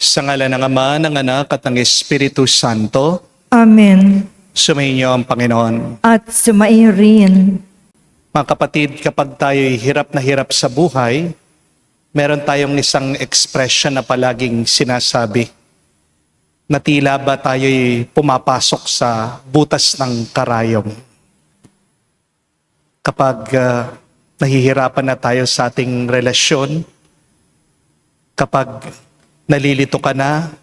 Sa ngalan ng Ama, ng Anak, at ng Espiritu Santo, Amen. sumainyo ang Panginoon. At sumain rin. Mga kapatid, kapag tayo'y hirap na hirap sa buhay, meron tayong isang expression na palaging sinasabi, na tila ba tayo'y pumapasok sa butas ng karayom. Kapag nahihirapan na tayo sa ating relasyon, kapag nalilito ka na,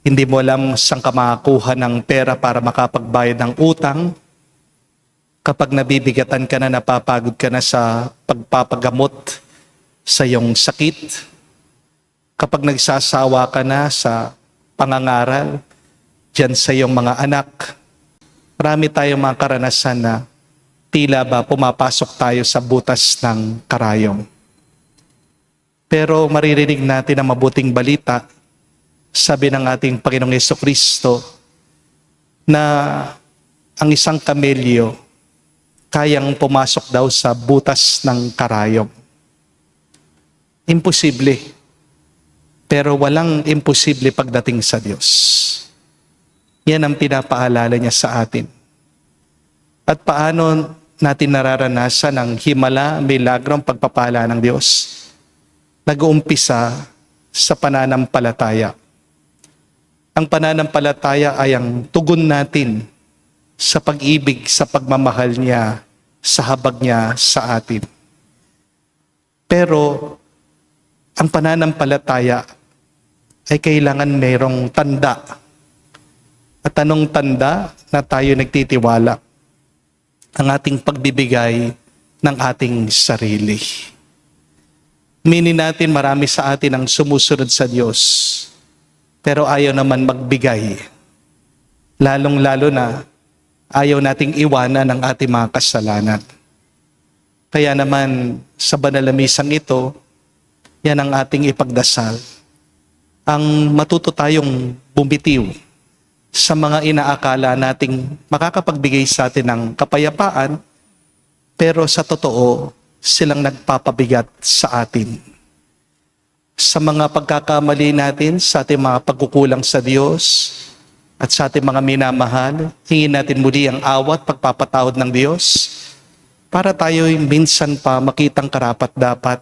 hindi mo alam saan ka makakuha ng pera para makapagbayad ng utang, kapag nabibigatan ka na, napapagod ka na sa pagpapagamot sa iyong sakit, kapag nagsasawa ka na sa pangangaral dyan sa iyong mga anak, marami tayong mga karanasan na tila ba pumapasok tayo sa butas ng karayom. Pero maririnig natin ang mabuting balita, sabi ng ating Panginoong Jesucristo, na ang isang kamelyo kayang pumasok daw sa butas ng karayom. Imposible. Pero walang imposible pagdating sa Diyos. Yan ang pinapaalala niya sa atin. At paano natin nararanasan ang himala, milagrong pagpapala ng Diyos? Nag-uumpisa sa pananampalataya. Ang pananampalataya ay ang tugon natin sa pag-ibig, sa pagmamahal niya, sa habag niya sa atin. Pero ang pananampalataya ay kailangan mayroong tanda. At anong tanda na tayo nagtitiwala? Ang ating pagbibigay ng ating sarili. Minin natin marami sa atin ang sumusunod sa Diyos, pero ayaw naman magbigay. Lalong-lalo na ayaw nating iwanan ang ating mga kasalanan. Kaya naman sa banal na misang ito, yan ang ating ipagdasal. Ang matuto tayong bumitiw sa mga inaakala nating makakapagbigay sa atin ng kapayapaan, pero sa totoo, silang nagpapabigat sa atin. Sa mga pagkakamali natin, sa ating mga pagkukulang sa Diyos, at sa ating mga minamahal, hingin natin muli ang awat, pagpapatawad ng Diyos, para tayo'y minsan pa makitang karapat-dapat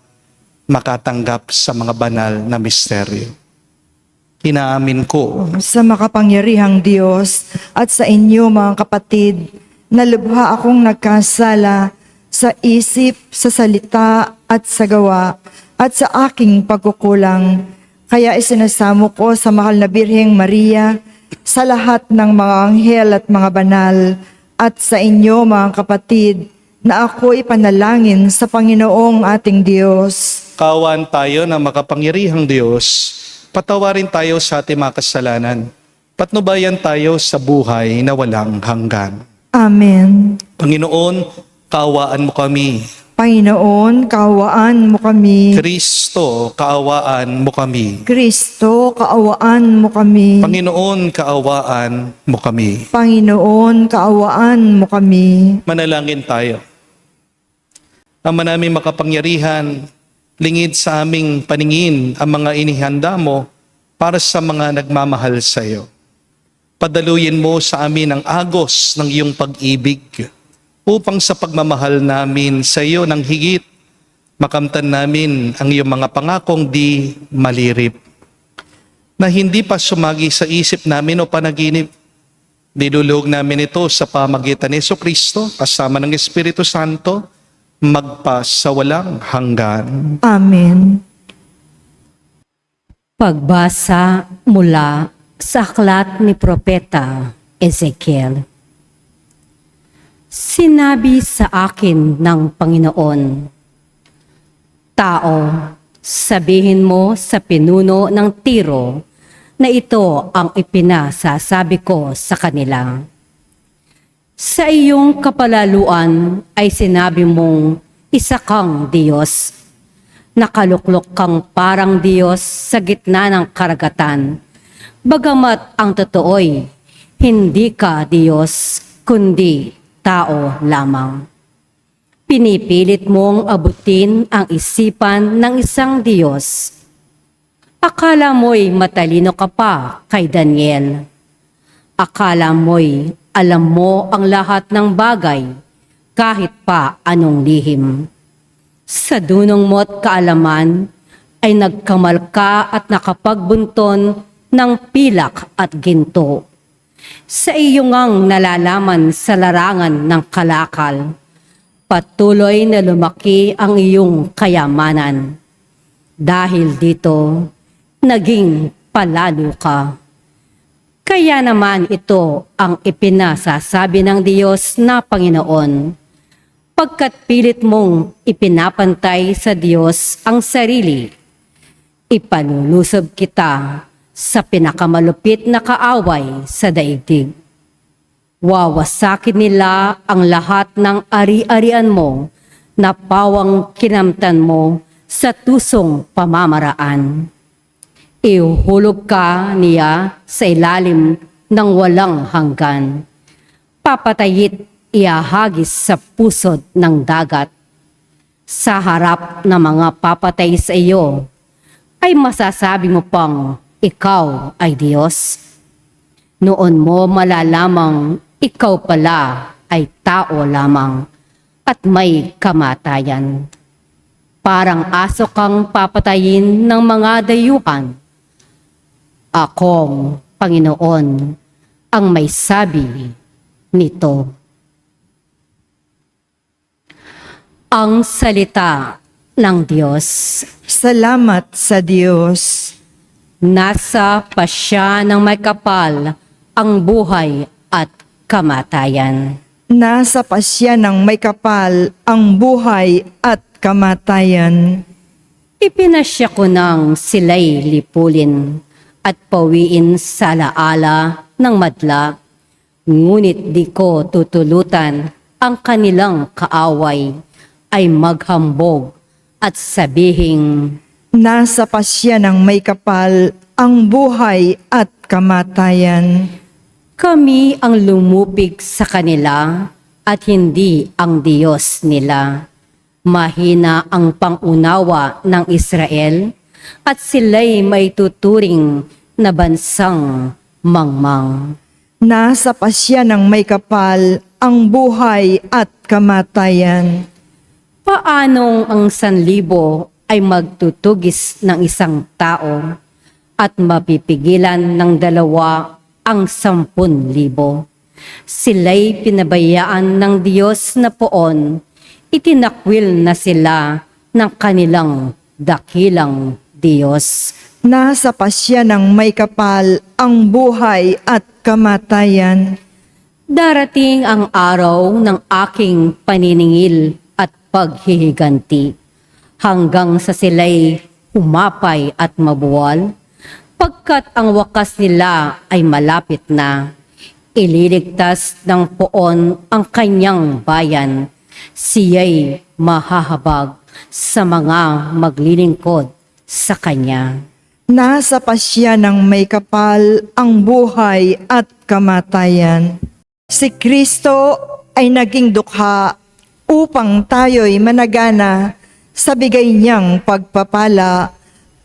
makatanggap sa mga banal na misteryo. Inaamin ko Sa makapangyarihang Diyos at sa inyo mga kapatid, na lubha akong nagkasala sa isip, sa salita at sa gawa at sa aking pagkukulang. Kaya isinasamo ko sa mahal na Birheng Maria, sa lahat ng mga anghel at mga banal, at sa inyo mga kapatid, na ako'y panalangin sa Panginoong ating Diyos. kaawaan tayo ng makapangyarihang Diyos, patawarin tayo sa ating mga kasalanan, patnubayan tayo sa buhay na walang hanggan. Amen. Panginoon, kaawaan mo kami. Panginoon, kaawaan mo kami. Kristo, kaawaan mo kami. Kristo, kaawaan mo kami. Panginoon, kaawaan mo kami. Panginoon, kaawaan mo kami. Manalangin tayo. Ama namin makapangyarihan, lingid sa aming paningin ang mga inihanda mo para sa mga nagmamahal sa iyo. Padaluyin mo sa amin ang agos ng iyong pag-ibig upang sa pagmamahal namin sa iyo ng higit, makamtan namin ang iyong mga pangakong di malirip, na hindi pa sumagi sa isip namin o panaginip. Niluluhog namin ito sa pamagitan ni Jesucristo kasama ng Espiritu Santo, magpa sa walang hanggan. Amen. Pagbasa mula sa aklat ni Propeta Ezekiel. Sinabi sa akin ng Panginoon, "Tao, sabihin mo sa pinuno ng Tiro na ito ang ipinasasabi ko sa kanila. Sa iyong kapalaluan ay sinabi mong isa kang Diyos. Nakaluklok kang parang Diyos sa gitna ng karagatan. Bagamat ang totoo'y hindi ka Diyos, kundi tao lamang. Pinipilit mong abutin ang isipan ng isang Diyos. Akala mo'y matalino ka pa kay Daniel. Akala mo'y alam mo ang lahat ng bagay, kahit pa anong lihim. Sa dunong mo't kaalaman, ay nagkamal ka at nakapagbunton ng pilak at ginto. Sa iyo ngang nalalaman sa larangan ng kalakal, patuloy na lumaki ang iyong kayamanan. Dahil dito, naging palalo ka. Kaya naman ito ang ipinasasabi ng Diyos na Panginoon, pagkat pilit mong ipinapantay sa Diyos ang sarili, ipanulusob kita sa pinakamalupit na kaaway sa daigdig. Wawasakin nila ang lahat ng ari-arian mo na pawang kinamtan mo sa tusong pamamaraan. Ihuhulog ka niya sa ilalim ng walang hanggan. Papatayit iahagis sa pusod ng dagat. Sa harap ng mga papatay sa iyo, ay masasabi mo pang ikaw ay Diyos. Noon mo malalamang ikaw pala ay tao lamang at may kamatayan. Parang aso kang papatayin ng mga dayuhan. Akong Panginoon ang may sabi nito. Ang salita ng Diyos. Salamat sa Diyos. Nasa pasya ng may kapal ang buhay at kamatayan. Nasa pasya ng may kapal ang buhay at kamatayan. Ipinasya ko nang sila'y lipulin at pawiin sa alaala ng madla. Ngunit di ko tutulutan ang kanilang kaaway ay maghambog at sabihing, Nasa pasya ng may kapal ang buhay at kamatayan. kami ang lumupig sa kanila at hindi ang Diyos nila. Mahina ang pangunawa ng Israel at sila'y may tuturing na bansang mangmang. Nasa pasya ng may kapal ang buhay at kamatayan. Paanong ang 1,000 ay magtutugis ng isang tao at mapipigilan ng 2 ang 10,000? Sila'y pinabayaan ng Diyos na poon, itinakwil na sila ng kanilang dakilang Diyos. Nasa pasya ng may kapal ang buhay at kamatayan. Darating ang araw ng aking paniningil at paghihiganti, hanggang sa sila'y humapay at mabuwal, pagkat ang wakas nila ay malapit na. Ililigtas ng poon ang kanyang bayan, siya'y mahahabag sa mga maglilingkod sa kanya. Nasa pasya ng may kapal ang buhay at kamatayan. Si Kristo ay naging dukha upang tayo'y managana sa bigay niyang pagpapala.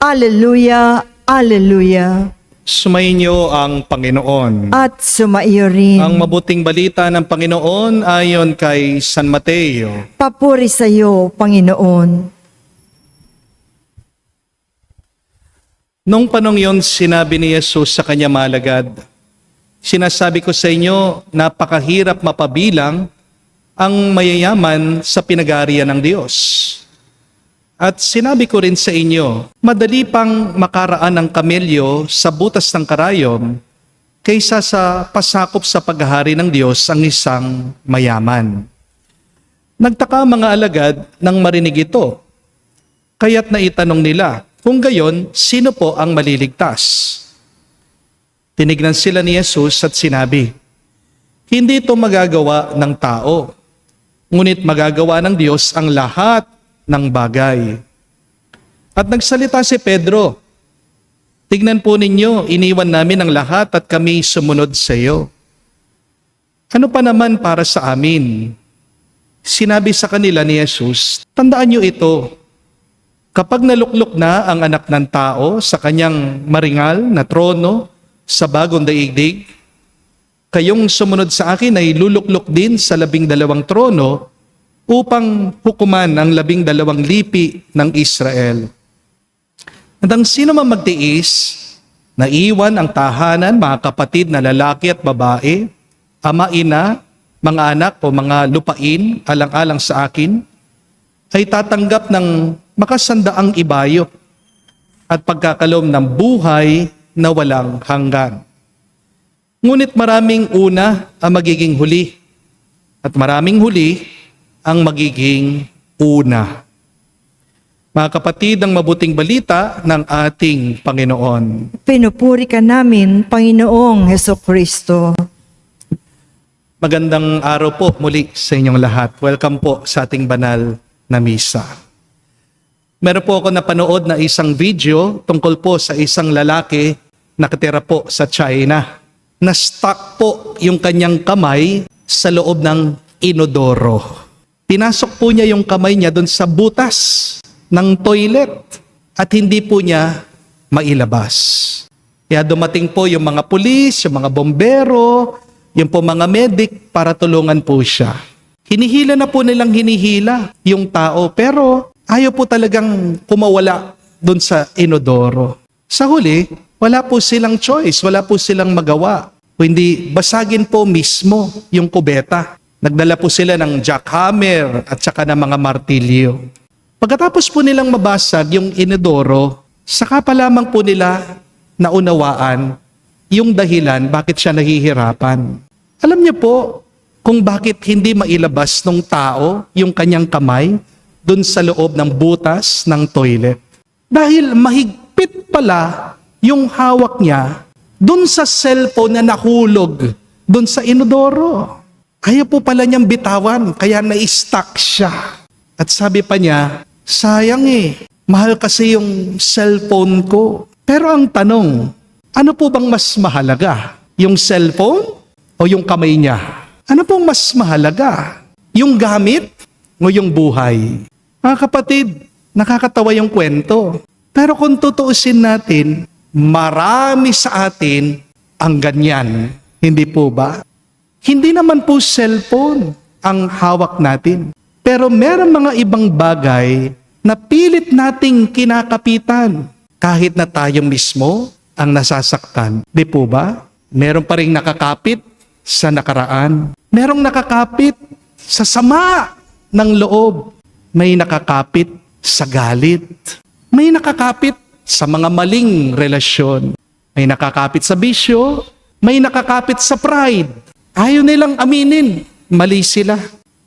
Alleluia, alleluia. Sumainyo ang Panginoon. At sumaiyo rin. Ang mabuting balita ng Panginoon ayon kay San Mateo. Papuri sa iyo, Panginoon. Nung panong yon, sinabi ni Jesus sa kanya malagad, sinasabi ko sa inyo, napakahirap mapabilang ang mayayaman sa pinag-aarian ng Diyos. At sinabi ko rin sa inyo, madali pang makaraan ng kamelyo sa butas ng karayom kaysa sa pasakop sa paghahari ng Diyos ang isang mayaman. Nagtaka mga alagad nang marinig ito, kaya't naitanong nila, kung gayon, sino po ang maliligtas? Tinignan sila ni Jesus at sinabi, hindi ito magagawa ng tao, ngunit magagawa ng Diyos ang lahat ng bagay. At nagsalita si Pedro, tignan po ninyo, iniwan namin ang lahat at kami sumunod sa iyo. Ano pa naman para sa amin? Sinabi sa kanila ni Jesus, tandaan niyo ito, Kapag naluklok na ang anak ng tao sa kanyang maringal na trono sa bagong daigdig, kayong sumunod sa akin ay luluklok din sa 12 trono upang hukuman ang 12 lipi ng Israel. At ang sino man magtiis, na iwan ang tahanan, mga kapatid na lalaki at babae, ama, ina, mga anak o mga lupain, alang-alang sa akin, ay tatanggap ng makasandaang ibayo at pagkakalom ng buhay na walang hanggan. Ngunit maraming una ang magiging huli at maraming huli ang magiging una. Mga kapatid, ang mabuting balita ng ating Panginoon. Pinupuri ka namin, Panginoong Hesukristo. Magandang araw po muli sa inyong lahat. Welcome po sa ating banal na misa. Meron po ako napanood na isang video tungkol po sa isang lalaki nakatira po sa China. Na-stuck po yung kanyang kamay sa loob ng inodoro. Pinasok po niya yung kamay niya doon sa butas ng toilet at hindi po niya mailabas. Kaya dumating po yung mga pulis, yung mga bombero, yung po mga medic para tulungan po siya. Hinihila na po nilang hinihila yung tao pero ayaw po talagang kumawala doon sa inodoro. Sa huli, wala po silang choice, wala po silang magawa. Kundi basagin po mismo yung kubeta. Nagdala po sila ng jackhammer at saka ng mga martilyo. Pagkatapos po nilang mabasag yung inodoro, saka pa lamang po nila naunawaan yung dahilan bakit siya nahihirapan. Alam niyo po kung bakit hindi mailabas ng tao yung kanyang kamay dun sa loob ng butas ng toilet. Dahil mahigpit pala yung hawak niya dun sa cellphone na nahulog dun sa inodoro. Ayaw po pala niyang bitawan, kaya na-stuck siya. At sabi pa niya, sayang mahal kasi yung cellphone ko. Pero ang tanong, ano po bang mas mahalaga? Yung cellphone o yung kamay niya? Ano pong mas mahalaga? Yung gamit o yung buhay? Mga kapatid, nakakatawa yung kwento. Pero kung tutuusin natin, marami sa atin ang ganyan. Hindi po ba? Hindi naman po cellphone ang hawak natin. Pero meron mga ibang bagay na pilit nating kinakapitan kahit na tayo mismo ang nasasaktan. Di po ba? Meron pa rin nakakapit sa nakaraan. Merong nakakapit sa sama ng loob. May nakakapit sa galit. May nakakapit sa mga maling relasyon. May nakakapit sa bisyo. May nakakapit sa pride. Ayaw nilang aminin. Mali sila.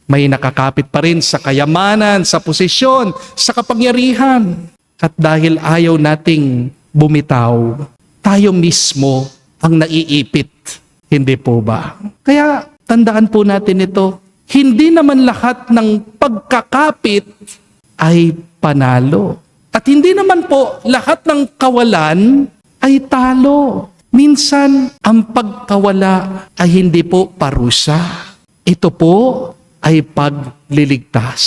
May nakakapit pa rin sa kayamanan, sa posisyon, sa kapangyarihan. At dahil ayaw nating bumitaw, tayo mismo ang naiipit. Hindi po ba? Kaya tandaan po natin ito. Hindi naman lahat ng pagkakapit ay panalo. At hindi naman po lahat ng kawalan ay talo. Minsan, ang pagkawala ay hindi po parusa. Ito po ay pagliligtas.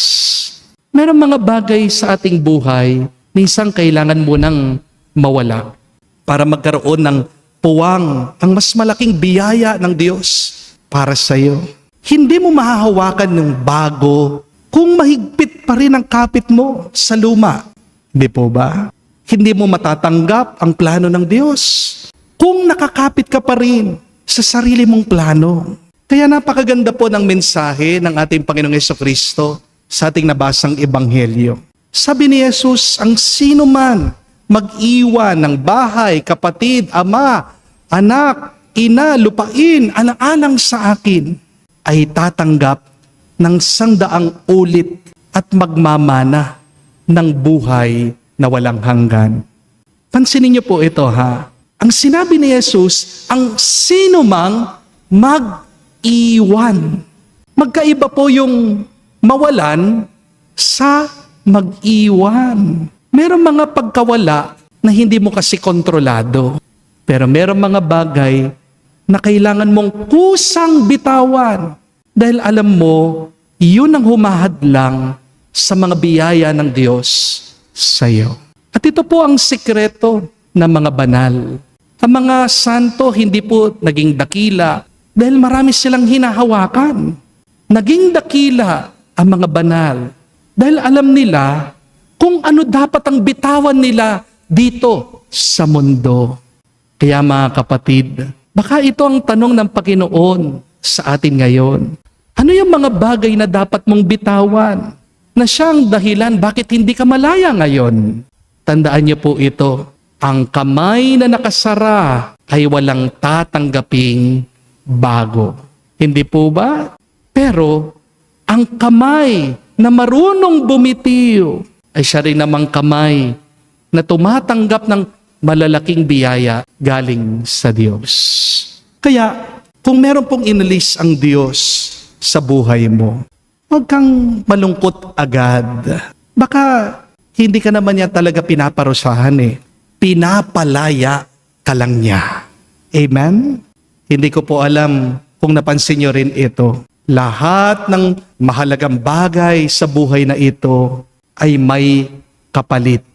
Merong mga bagay sa ating buhay, minsan kailangan mo nang mawala para magkaroon ng puwang, ang mas malaking biyaya ng Diyos para sa iyo. Hindi mo mahahawakan ng bago kung mahigpit pa rin ang kapit mo sa luma. Hindi po ba? Hindi mo matatanggap ang plano ng Diyos kung nakakapit ka pa rin sa sarili mong plano. Kaya napakaganda po ng mensahe ng ating Panginoong Hesukristo sa ating nabasang Ebanghelyo. Sabi ni Jesus, ang sino man mag-iwan ng bahay, kapatid, ama, anak, ina, lupain, alang-alang sa akin, ay tatanggap ng 100 ulit at magmamana ng buhay na walang hanggan. Pansinin niyo po ito ha. Ang sinabi ni Jesus, ang sino mang mag-iwan. Magkaiba po yung mawalan sa mag-iwan. Merong mga pagkawala na hindi mo kasi kontrolado. Pero merong mga bagay na kailangan mong kusang bitawan. Dahil alam mo, yun ang humahadlang sa mga biyaya ng Diyos sa iyo. At ito po ang sikreto ng mga banal. Ang mga santo hindi po naging dakila dahil marami silang hinahawakan. Naging dakila ang mga banal dahil alam nila kung ano dapat ang bitawan nila dito sa mundo. Kaya mga kapatid, baka ito ang tanong ng Panginoon sa atin ngayon. Ano yung mga bagay na dapat mong bitawan na siyang dahilan bakit hindi ka malaya ngayon? Tandaan niyo po ito, ang kamay na nakasara ay walang tatanggaping bago. Hindi po ba? Pero ang kamay na marunong bumitiw ay siya rin namang kamay na tumatanggap ng malalaking biyaya galing sa Diyos. Kaya, kung meron pong inalis ang Diyos sa buhay mo, huwag kang malungkot agad. Baka hindi ka naman niya talaga pinaparusahan eh. Pinapalaya ka lang niya. Amen? Hindi ko po alam kung napansin niyo rin ito. Lahat ng mahalagang bagay sa buhay na ito ay may kapalit.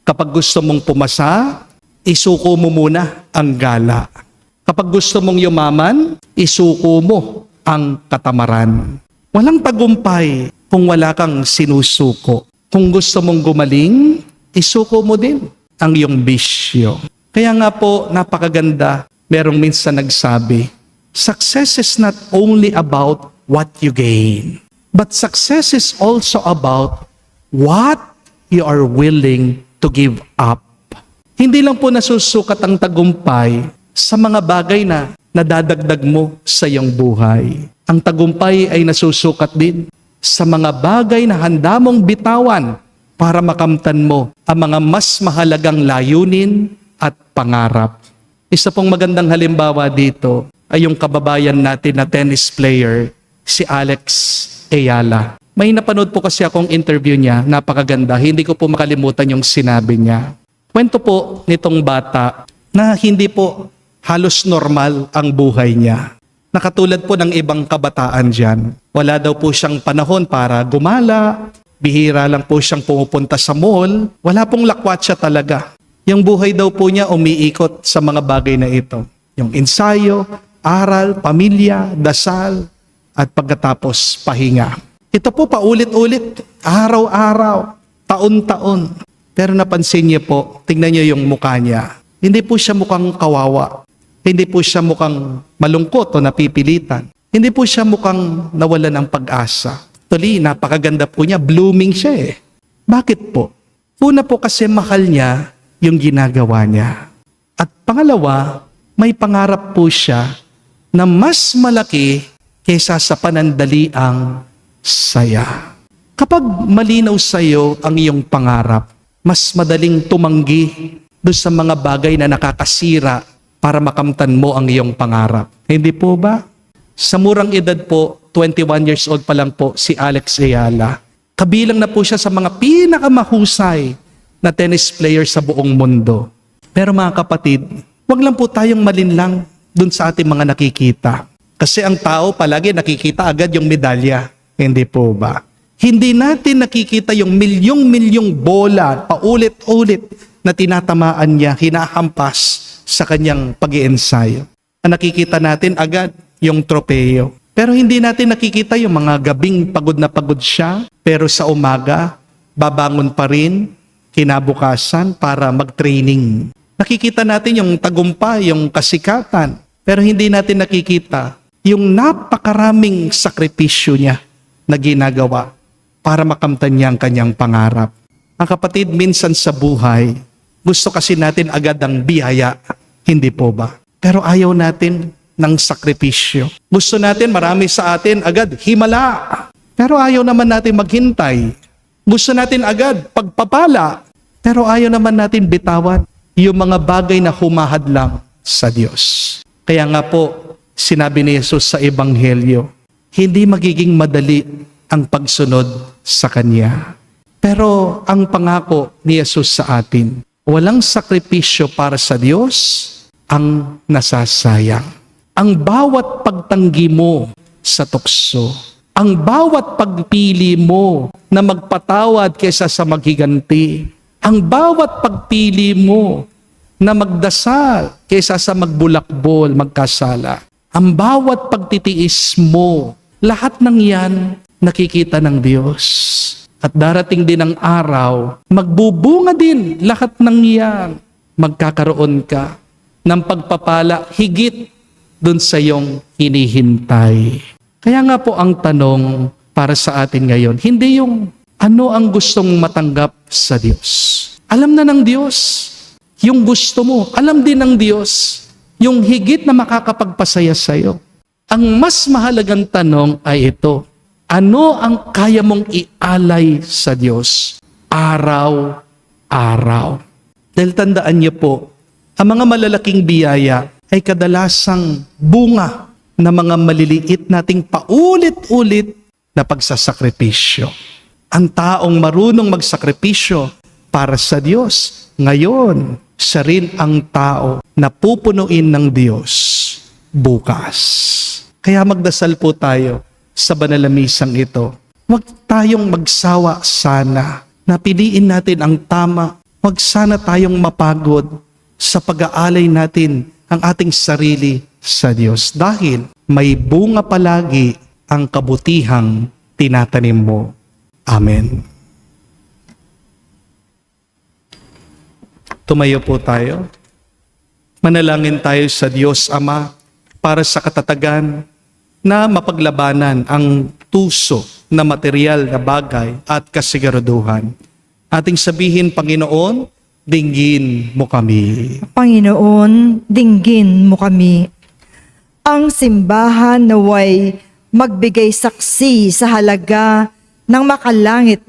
Kapag gusto mong pumasa, isuko mo muna ang gala. Kapag gusto mong yumaman, isuko mo ang katamaran. Walang tagumpay kung wala kang sinusuko. Kung gusto mong gumaling, isuko mo din ang iyong bisyo. Kaya nga po, napakaganda, merong minsan nagsabi, success is not only about what you gain, but success is also about what you are willing to give up. Hindi lang po nasusukat ang tagumpay sa mga bagay na nadadagdag mo sa iyong buhay. Ang tagumpay ay nasusukat din sa mga bagay na handa mong bitawan para makamtan mo ang mga mas mahalagang layunin at pangarap. Isa pong magandang halimbawa dito ay yung kababayan natin na tennis player, si Alex Ayala. May napanood po kasi akong interview niya, napakaganda. Hindi ko po makalimutan yung sinabi niya. Kwento po nitong bata na hindi po halos normal ang buhay niya. Nakatulad po ng ibang kabataan dyan. Wala daw po siyang panahon para gumala. Bihira lang po siyang pumupunta sa mall. Wala pong lakwat siya talaga. Yung buhay daw po niya umiikot sa mga bagay na ito. Yung ensayo, aral, pamilya, dasal, at pagkatapos pahinga. Ito po paulit-ulit, araw-araw, taon-taon. Pero napansin niyo po, tingnan niyo yung mukha niya. Hindi po siya mukhang kawawa. Hindi po siya mukhang malungkot o napipilitan. Hindi po siya mukhang nawalan ng pag-asa. Tuloy, napakaganda po niya, blooming siya eh. Bakit po? Una po kasi mahal niya yung ginagawa niya. At pangalawa, may pangarap po siya na mas malaki kaysa sa panandaliang saya. Kapag malinaw sa iyo ang iyong pangarap, mas madaling tumanggi doon sa mga bagay na nakakasira para makamtan mo ang iyong pangarap. Hindi po ba? Sa murang edad po, 21 years old pa lang po si Alex Ayala. Kabilang na po siya sa mga pinakamahusay na tennis player sa buong mundo. Pero mga kapatid, wag lang po tayong malinlang doon sa ating mga nakikita. Kasi ang tao palagi nakikita agad yung medalya. Hindi po ba? Hindi natin nakikita yung milyong-milyong bola paulit-ulit na tinatamaan niya, hinahampas sa kanyang pag-iensayo. Ang nakikita natin agad yung tropeyo. Pero hindi natin nakikita yung mga gabing pagod na pagod siya, pero sa umaga, babangon pa rin, kinabukasan para mag-training. Nakikita natin yung tagumpay, yung kasikatan, pero hindi natin nakikita yung napakaraming sakripisyo niya na ginagawa para makamtan niya ang kanyang pangarap. Ang kapatid, minsan sa buhay, gusto kasi natin agad ang biyaya, hindi po ba? Pero ayaw natin ng sakripisyo. Gusto natin marami sa atin agad himala, pero ayaw naman natin maghintay. Gusto natin agad pagpapala, pero ayaw naman natin bitawan yung mga bagay na humahadlang sa Diyos. Kaya nga po, sinabi ni Jesus sa Ebanghelyo, hindi magiging madali ang pagsunod sa Kanya. Pero ang pangako ni Jesus sa atin, walang sakripisyo para sa Diyos ang nasasayang. Ang bawat pagtanggi mo sa tukso, ang bawat pagpili mo na magpatawad kaysa sa maghiganti, ang bawat pagpili mo na magdasal kaysa sa magbulakbol, magkasala, ang bawat pagtitiis mo, lahat ng yan nakikita ng Diyos. At darating din ang araw, magbubunga din lahat ng yan. Magkakaroon ka ng pagpapala higit dun sa iyong hinihintay. Kaya nga po ang tanong para sa atin ngayon, hindi yung ano ang gustong matanggap sa Diyos. Alam na ng Diyos yung gusto mo. Alam din ng Diyos yung higit na makakapagpasaya sa iyo. Ang mas mahalagang tanong ay ito, ano ang kaya mong ialay sa Diyos araw-araw? Dahil tandaan niyo po, ang mga malalaking biyaya ay kadalasang bunga ng mga maliliit nating paulit-ulit na pagsasakripisyo. Ang taong marunong magsakripisyo para sa Diyos, ngayon, siya rin ang tao na pupunuin ng Diyos bukas. Kaya magdasal po tayo sa banal na misang ito. Huwag tayong magsawa sana na piliin natin ang tama. Huwag sana tayong mapagod sa pag-aalay natin ang ating sarili sa Diyos. Dahil may bunga palagi ang kabutihang tinatanim mo. Amen. Tumayo po tayo. Manalangin tayo sa Diyos Ama para sa katatagan na mapaglabanan ang tuso na material na bagay at kasiguraduhan. Ating sabihin, Panginoon, dinggin mo kami. Panginoon, dinggin mo kami. Ang simbahan naway magbigay saksi sa halaga ng makalangit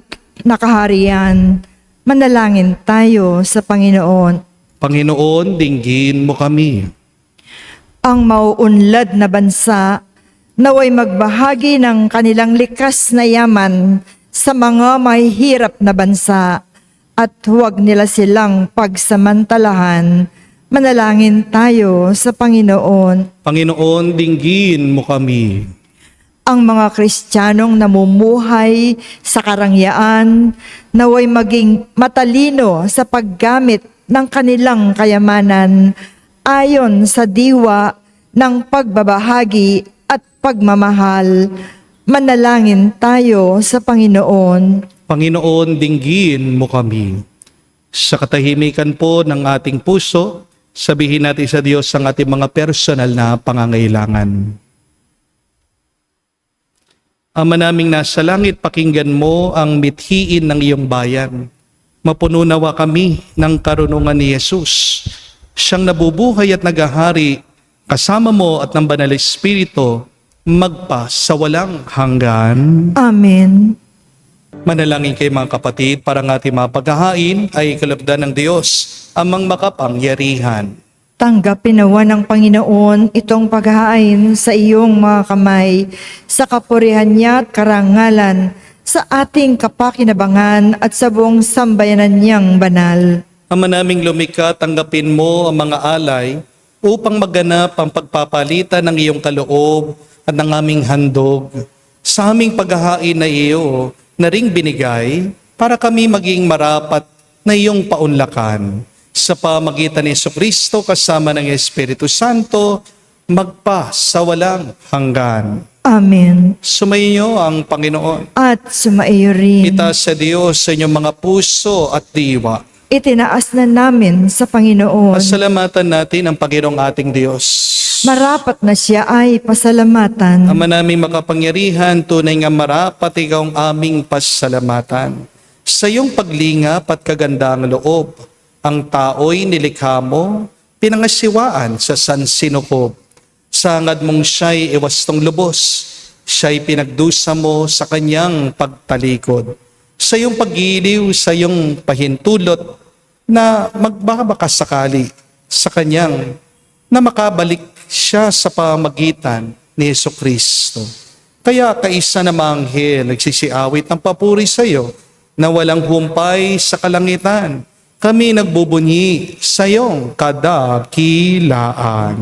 na kaharian. Manalangin tayo sa Panginoon. Panginoon, dinggin mo kami. Ang mauunlad na bansa naway magbahagi ng kanilang likas na yaman sa mga mahihirap na bansa at huwag nila silang pagsamantalahan. Manalangin tayo sa Panginoon. Panginoon, dinggin mo kami. Ang mga Kristiyanong namumuhay sa karangyaan naway maging matalino sa paggamit ng kanilang kayamanan ayon sa diwa ng pagbabahagi at pagmamahal. Manalangin tayo sa Panginoon. Panginoon, dinggin mo kami. Sa katahimikan po ng ating puso, sabihin natin sa Diyos ang ating mga personal na pangangailangan. Ama naming nasa langit, pakinggan mo ang mithiin ng iyong bayan. Mapuno nawa kami ng karunungan ni Jesus. Siyang nabubuhay at nagahari, kasama mo at ng Banal Espiritu, magpa sa walang hanggan. Amen. Manalangin kayo mga kapatid, para ng ating mga paghahain ay kalabdan ng Diyos, amang makapangyarihan. Tanggapin nawa ng Panginoon itong paghahain sa iyong mga kamay, sa kapurihan niya at karangalan, sa ating kapakinabangan at sa buong sambayanan niyang banal. Ama naming lumikha, tanggapin mo ang mga alay upang maganap ang pagpapalitan ng iyong kaloob at ng aming handog. Sa aming paghahain na iyo na ring binigay para kami maging marapat na iyong paunlakan. Sa pamagitan ni Jesucristo kasama ng Espiritu Santo, magpa sa walang hanggan. Amen. Sumainyo ang Panginoon. At sumaiyo rin. Itaas sa Diyos sa inyong mga puso at diwa. Itinaas na namin sa Panginoon. Pasalamatan natin ang Panginoong ating Diyos. Marapat na siya ay pasalamatan. Ama naming makapangyarihan, tunay nga marapat ikaw ang aming pasalamatan. Sa iyong paglingap at kagandaang loob, ang tao'y nilikha mo, pinangasiwaan sa sansinukob. Sangad mong siya'y iwastong lubos, siya'y pinagdusa mo sa kanyang pagtalikod. Sa iyong paggiliw, sa iyong pahintulot, na magbabakasakali sa kanyang na makabalik siya sa pamagitan ni Jesucristo. Kaya kaisa na mga anghel nagsisiawit ng papuri sa iyo na walang humpay sa kalangitan. Kami nagbubunyi sa iyong kadakilaan.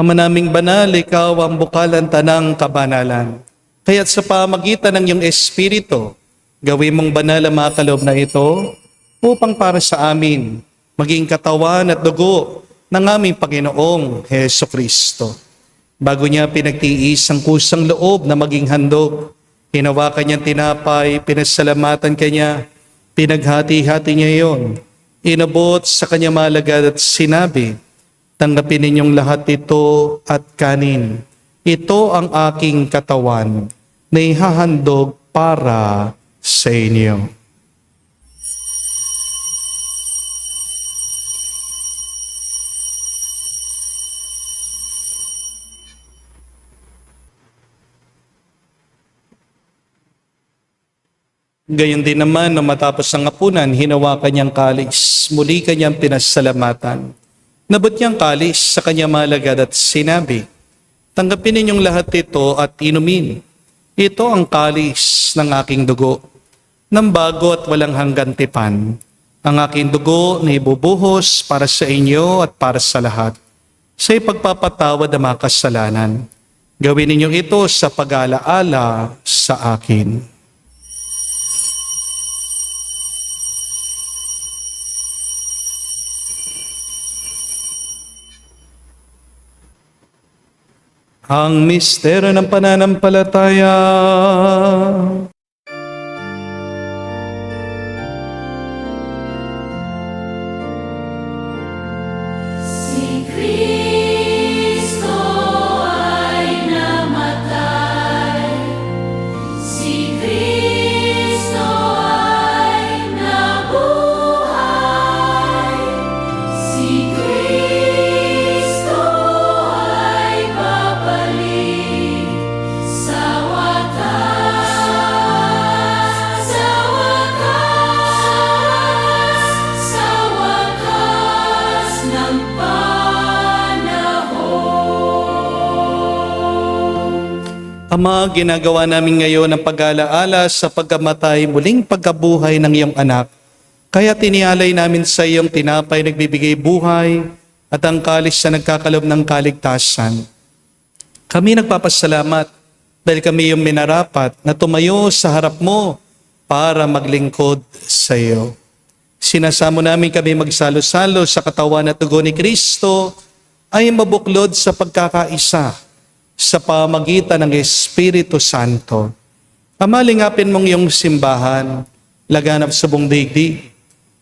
Ama naming banal, ikaw ang bukalan tanang kabanalan. Kaya't sa pamagitan ng iyong Espiritu, gawin mong banal ang mga kaloob na ito upang para sa amin maging katawan at dugo ng aming Panginoong Heso Kristo. Bago niya pinagtiis ang kusang loob na maging handog, hinawakan niyang tinapay, pinasalamatan kanya, pinaghati-hati niya iyon. Inabot sa kanya malagad at sinabi, tanggapin ninyong lahat ito at kanin. Ito ang aking katawan na ihahandog para sa inyo. Gayon din naman na matapos ang hapunan, hinawakan niyang kalis. Muli kanyang pinasalamatan. Nabot niyang kalis sa kanya malagad at sinabi, tanggapin ninyong lahat ito at inumin. Ito ang kalis ng aking dugo, ng bago at walang hanggan tipan. Ang aking dugo na ibubuhos para sa inyo at para sa lahat, sa ipagpapatawad ng mga kasalanan. Gawin ninyo ito sa pag-aalaala sa akin. Ang misteryo ng pananampalataya. Si Kristo ay namatay, si Kristo ay nabuhay, si Kristo ay babalik sa wakas, sa wakas ng Ama, ginagawa namin ngayon ang pag-alaala sa pagkamatay, muling pagkabuhay ng iyong anak. Kaya tinialay namin sa iyong tinapay nagbibigay buhay at ang kalis na nagkakalob ng kaligtasan. Kami nagpapasalamat dahil kami yung minarapat na tumayo sa harap mo para maglingkod sa iyo. Sinasamo namin kami magsalo-salo sa katawan at dugo ni Kristo ay mabuklod sa pagkakaisa sa pamagitan ng Espiritu Santo. Ama, lingapin mong iyong simbahan, laganap sa buong daigdig.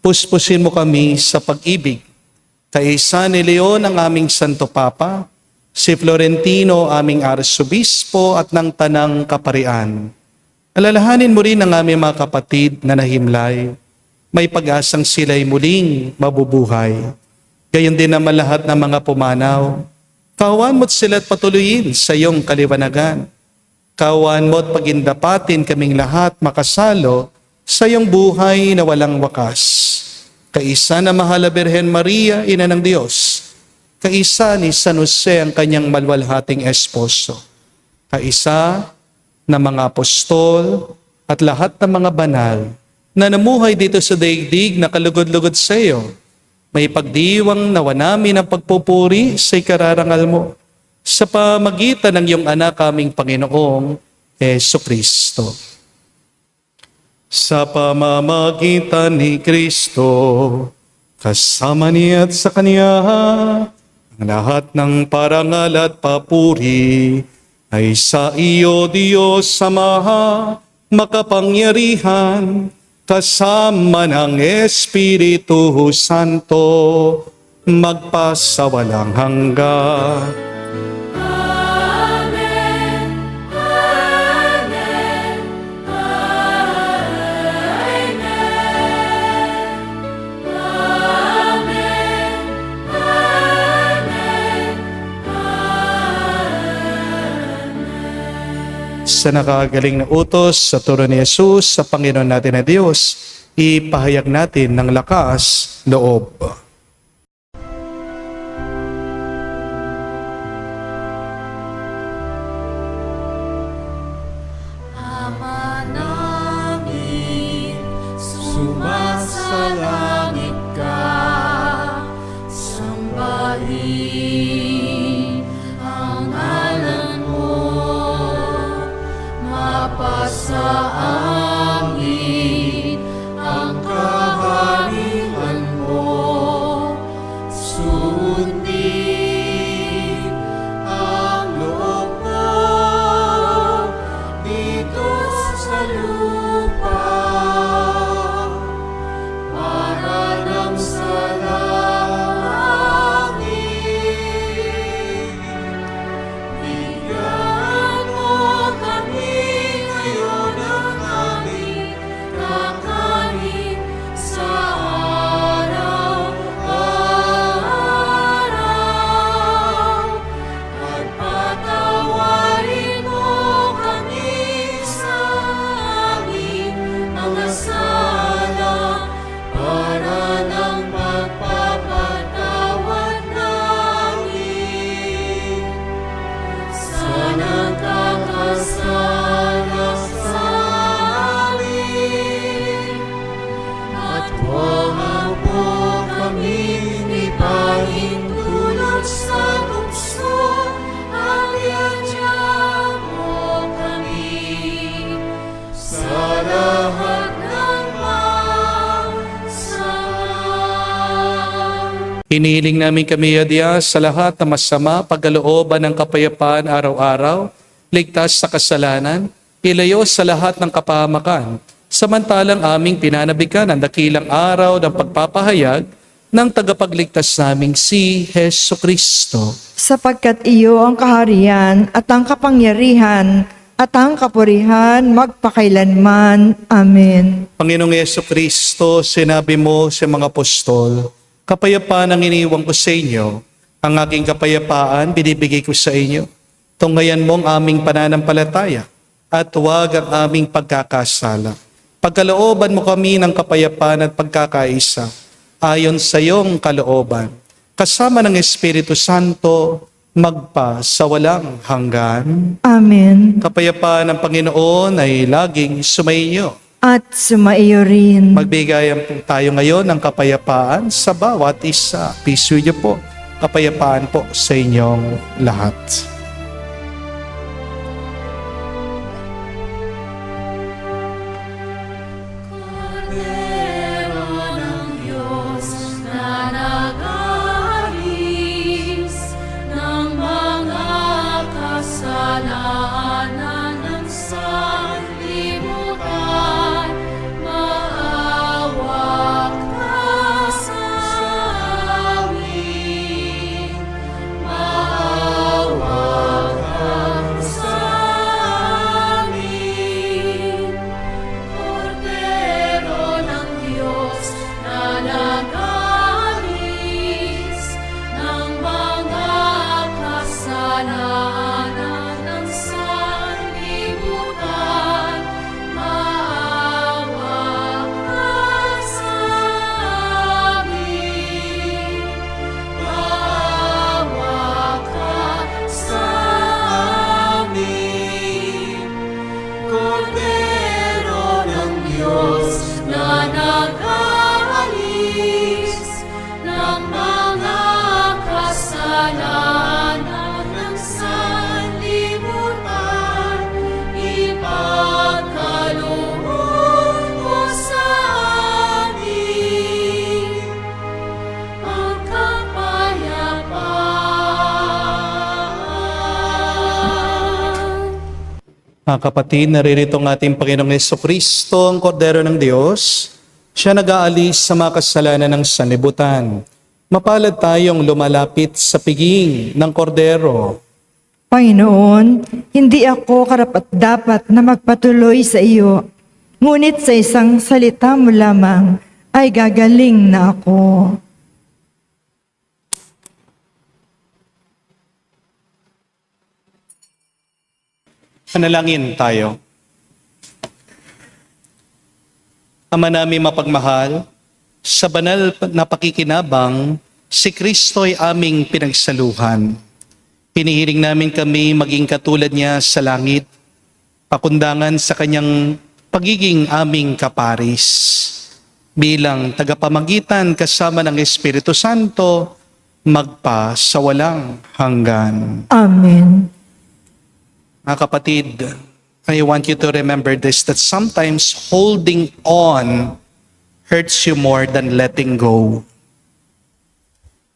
Puspusin mo kami sa pag-ibig. Kaisa ni Leon ang aming Santo Papa, si Florentino aming Arsobispo at ng Tanang Kaparian. Alalahanin mo rin ang aming mga kapatid na nahimlay. May pag-asang sila'y muling mabubuhay. Gayon din naman lahat ng mga pumanaw. Kawan mo't sila't patuloyin sa iyong kaliwanagan. Kawan mo't pagindapatin kaming lahat makasalo sa iyong buhay na walang wakas. Kaisa na mahal na Birhen Maria, Ina ng Diyos. Kaisa ni San Jose ang kanyang malwalhating esposo. Kaisa na mga apostol at lahat ng mga banal na namuhay dito sa daigdig na kalugod-lugod sa iyo. May pagdiwang nawa namin ang pagpupuri sa ikararangal mo sa pamagitan ng iyong anak aming Panginoong Heso Kristo. Sa pamamagitan ni Kristo, kasama niya at sa Kanya, ang lahat ng parangal at papuri ay sa iyo, Diyos Ama, makapangyarihan, kasama ng Espiritu Santo, magpasawalang hanggan. Amen, Amen, Amen, Amen, Amen. Sa nakagaling na utos sa turo ni Jesus sa Panginoon natin na Diyos, ipahayag natin ng lakas loob. Ama namin, sumasalangit ka, sambahin Hinihiling namin kami, O Diyos, sa lahat na masama, pagkalooban ng kapayapaan araw-araw, ligtas sa kasalanan, ilayo sa lahat ng kapahamakan, samantalang aming pinanabikan ang dakilang araw ng pagpapahayag ng tagapagligtas naming si Hesu Kristo. Sapagkat iyo ang kaharian at ang kapangyarihan at ang kapurihan magpakailanman. Amen. Panginoong Yesu Kristo, sinabi mo sa mga apostol, kapayapaan ang iniwan ko sa inyo, ang aking kapayapaan binibigay ko sa inyo. Tunghayan mo ang aming pananampalataya at huwag ang aming pagkakasala. Pagkalooban mo kami ng kapayapaan at pagkakaisa, ayon sa iyong kalooban, kasama ng Espiritu Santo, magpa sa walang hanggan. Amen. Kapayapaan ng Panginoon ay laging sumainyo. At sumaiyo rin. Magbigayan po tayo ngayon ng kapayapaan sa bawat isa. Peace with you po. Kapayapaan po sa inyong lahat. Cordero ng Diyos na nag-aalis ng mga kasalanan ng sanlibutan, maawa ka sa amin. Maawa ka sa amin. Cordero ng Diyos na nag-aalis ng mga kasalanan ng sanlibutan, maawa ka sa amin. Maawa ka sa amin. Cordero ng Diyos na nag-aalis ng mga kasalanan ng sanlibutan, ipagkaloob mo sa amin ang kapayapaan. Mga kapatid, naririto ang ating Panginoong Jesucristo, ang Kordero ng Diyos. Siya nag-aalis sa mga kasalanan ng sanlibutan. Mapalad tayong lumalapit sa piging ng Kordero. Panginoon, hindi ako karapat-dapat na magpatuloy sa iyo. Ngunit sa isang salita mo lamang ay gagaling na ako. Panalangin tayo. Ama namin mapagmahal, sa banal na pakikinabang, si Kristo ay aming pinagsaluhan. Hinihiling namin kami maging katulad niya sa langit, pakundangan sa kanyang pagiging aming kaparis. Bilang tagapamagitan kasama ng Espiritu Santo, magpa sa walang hanggan. Amen. Mga kapatid, I want you to remember this, that sometimes holding on hurts you more than letting go.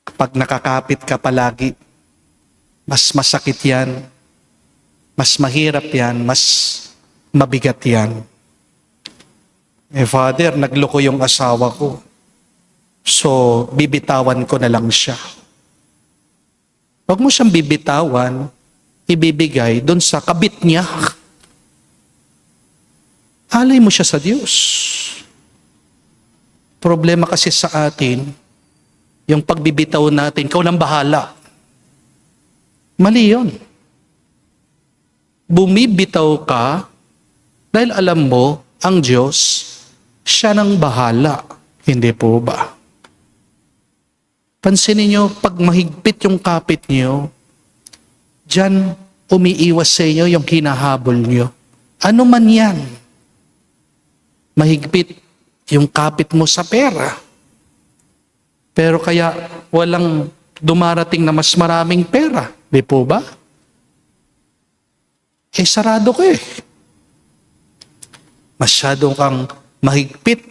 Kapag nakakapit ka palagi, mas masakit yan, mas mahirap yan, mas mabigat yan. Father, nagloko yung asawa ko, so bibitawan ko na lang siya. Huwag mo siyang bibitawan, ibibigay doon sa kabit niya. Alay mo siya sa Diyos. Problema kasi sa atin, yung pagbibitaw natin, ikaw nang bahala. Mali yun. Bumibitaw ka dahil alam mo, ang Diyos, siya nang bahala. Hindi po ba? Pansinin niyo, pag mahigpit yung kapit niyo, diyan umiiwas sa inyo yung hinahabol niyo. Ano man yan? Mahigpit yung kapit mo sa pera. Pero kaya walang dumarating na mas maraming pera. Di po ba? Sarado ka eh. Masyado kang mahigpit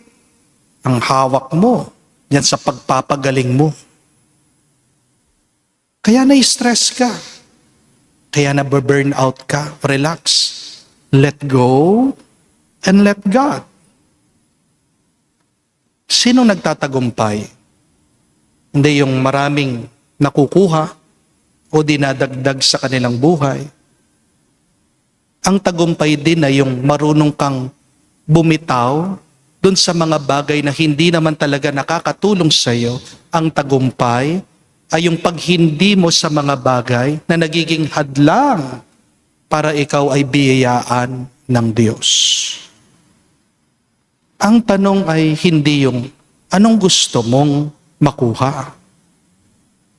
ang hawak mo yan sa pagpapagaling mo. Kaya na-stress ka. Kaya na-burn out ka. Relax. Let go and let God. Sino nagtatagumpay? Hindi yung maraming nakukuha o dinadagdag sa kanilang buhay. Ang tagumpay din ay yung marunong kang bumitaw dun sa mga bagay na hindi naman talaga nakakatulong sa iyo. Ang tagumpay ay yung paghindi mo sa mga bagay na nagiging hadlang para ikaw ay biyayaan ng Diyos. Ang tanong ay hindi yung anong gusto mong makuha.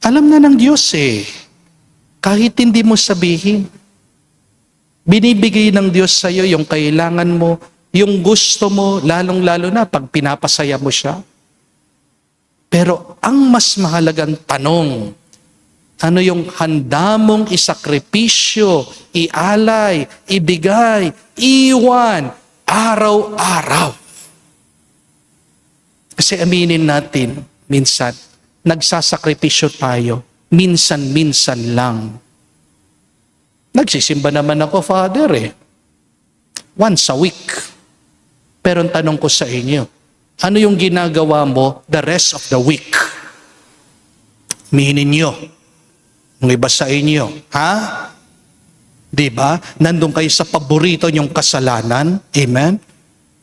Alam na ng Diyos kahit hindi mo sabihin. Binibigay ng Diyos sa iyo yung kailangan mo, yung gusto mo, lalong-lalo na pag pinapasaya mo siya. Pero ang mas mahalagang tanong, ano yung handa mong isakripisyo, ialay, ibigay, iwan, araw-araw? Kasi aminin natin, minsan, nagsasakripisyo tayo, minsan-minsan lang. Nagsisimba naman ako, Father, once a week. Pero ang tanong ko sa inyo, ano yung ginagawa mo the rest of the week? Minin nyo. Ang iba sa inyo, ha? Diba? Nandun kayo sa paborito nyong kasalanan. Amen?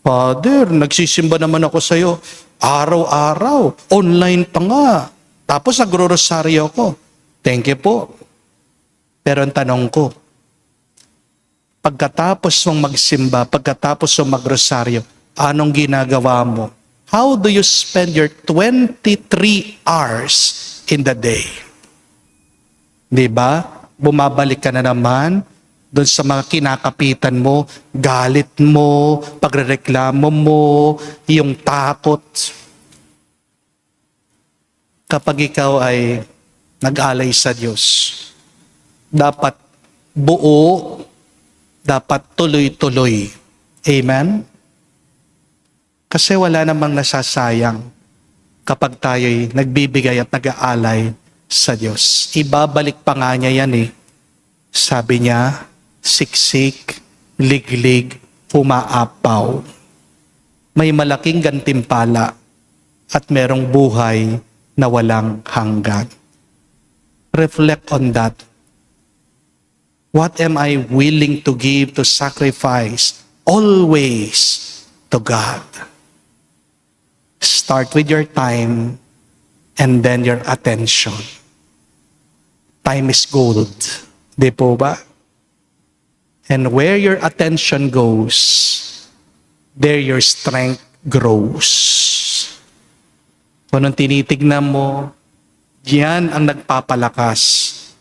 Father, nagsisimba naman ako sa iyo. Araw-araw. Online pa nga. Tapos nagro-rosaryo ko. Thank you po. Pero ang tanong ko, pagkatapos mong magsimba, pagkatapos mong magrosaryo, anong ginagawa mo? How do you spend your 23 hours in the day? Diba? Bumabalik ka na naman doon sa mga kinakapitan mo, galit mo, pagrereklamo mo, yung takot. Kapag ikaw ay nag-alay sa Diyos, dapat buo, dapat tuloy-tuloy. Amen? Kasi wala namang nasasayang kapag tayo'y nagbibigay at nag-aalay sa Diyos. Ibabalik pa nga niya yan Sabi niya, siksik, liglig, umaapaw. May malaking gantimpala at merong buhay na walang hanggan. Reflect on that. What am I willing to give, to sacrifice, always to God? Start with your time and then your attention. Time is gold. Di po ba? And where your attention goes, there your strength grows. Kung anong tinitignan mo, yan ang nagpapalakas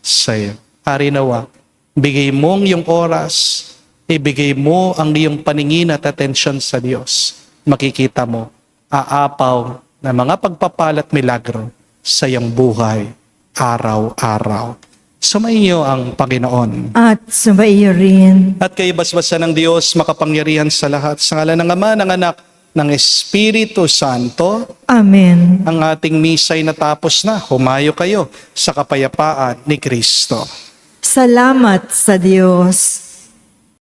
sa'yo. Hari nawa, bigay mong yung oras, ibigay mo ang iyong paningin at atensyon sa Diyos. Makikita mo, aapaw na mga pagpapalat milagro sa iyong buhay, araw-araw. Sumaiyo ang Panginoon. At sumaiyo rin. At kayo basbasa ng Diyos, makapangyarihan sa lahat. Sa ngalan ng Ama, ng Anak, ng Espiritu Santo. Amen. Ang ating misa'y natapos na. Humayo kayo sa kapayapaan ni Kristo. Salamat sa Diyos.